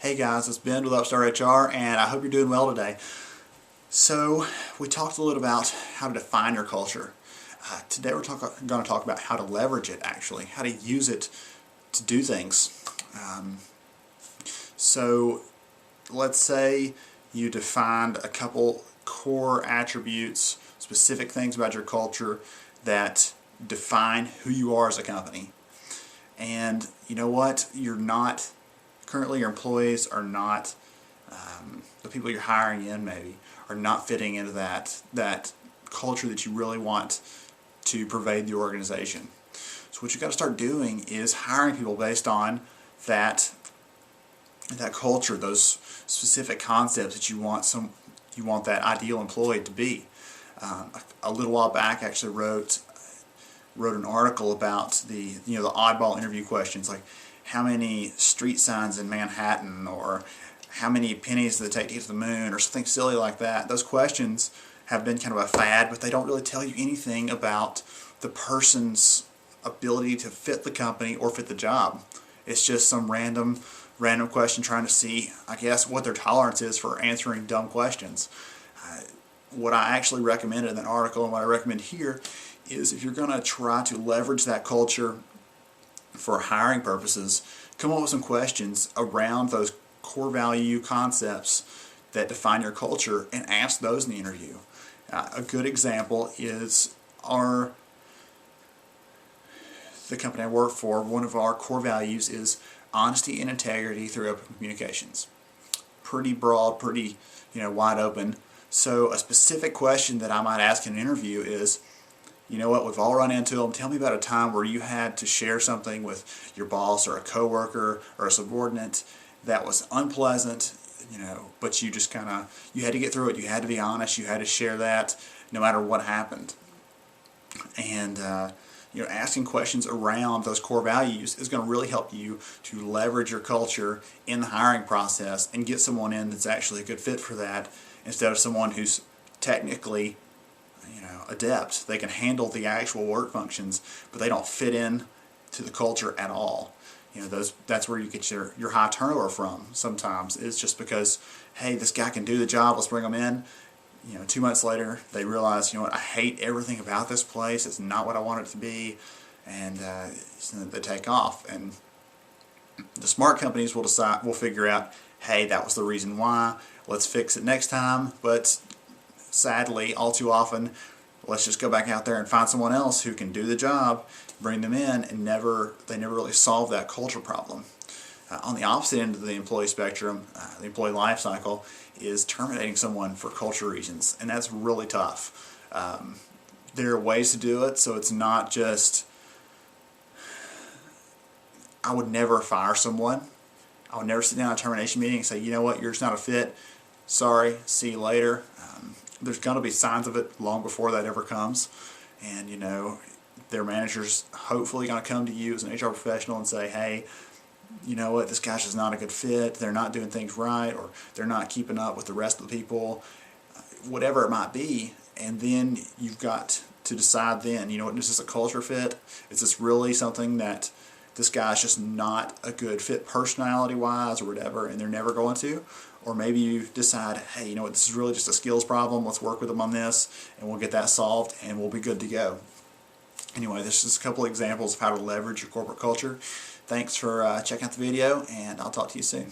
Hey guys, it's Ben with Upstart HR, and I hope you're doing well today. So, we talked a little about how to define your culture. Today we're going to talk about how to leverage it, actually, how to use it to do things. So, let's say you defined a couple core attributes, specific things about your culture that define who you are as a company. And you know what? Currently your employees are not, the people you're hiring in maybe, are not fitting into that culture that you really want to pervade the organization. So what you've got to start doing is hiring people based on that culture, those specific concepts that you want that ideal employee to be. A little while back, I actually wrote an article about the oddball interview questions, like how many street signs in Manhattan, or how many pennies does it take to get to the moon, or something silly like that. Those questions have been kind of a fad, but they don't really tell you anything about the person's ability to fit the company or fit the job. It's just some random question trying to see, I guess, what their tolerance is for answering dumb questions. What I actually recommended in that article, and what I recommend here, is if you're going to try to leverage that culture for hiring purposes, come up with some questions around those core value concepts that define your culture and ask those in the interview. A good example is the company I work for. One of our core values is honesty and integrity through open communications. Pretty broad, pretty wide open. So a specific question that I might ask in an interview is, you know what, we've all run into them. Tell me about a time where you had to share something with your boss or a coworker or a subordinate that was unpleasant, but you just you had to get through it. You had to be honest. You had to share that no matter what happened. And asking questions around those core values is going to really help you to leverage your culture in the hiring process and get someone in that's actually a good fit for that, instead of someone who's technically adept. They can handle the actual work functions, but they don't fit in to the culture at all. That's where you get your high turnover from sometimes. It's just because, hey, this guy can do the job, let's bring him in. 2 months later, they realize, I hate everything about this place. It's not what I want it to be. And they take off. And the smart companies will figure out, hey, that was the reason why. Let's fix it next time. But sadly, all too often, let's just go back out there and find someone else who can do the job, bring them in, and they never really solve that culture problem. On the opposite end of the employee spectrum, the employee life cycle is terminating someone for culture reasons, and that's really tough. There are ways to do it, so it's not just, I would never fire someone. I would never sit down at a termination meeting and say, you know what, you're just not a fit. Sorry, see you later. There's going to be signs of it long before that ever comes, and their manager's hopefully going to come to you as an HR professional and say, hey, you know what, this guy's just not a good fit. They're not doing things right, or they're not keeping up with the rest of the people, whatever it might be. And then you've got to decide then, is this a culture fit? Is this really something that this guy's just not a good fit personality-wise or whatever, and they're never going to? Or maybe you decide, hey, this is really just a skills problem. Let's work with them on this, and we'll get that solved, and we'll be good to go. Anyway, this is a couple of examples of how to leverage your corporate culture. Thanks for checking out the video, and I'll talk to you soon.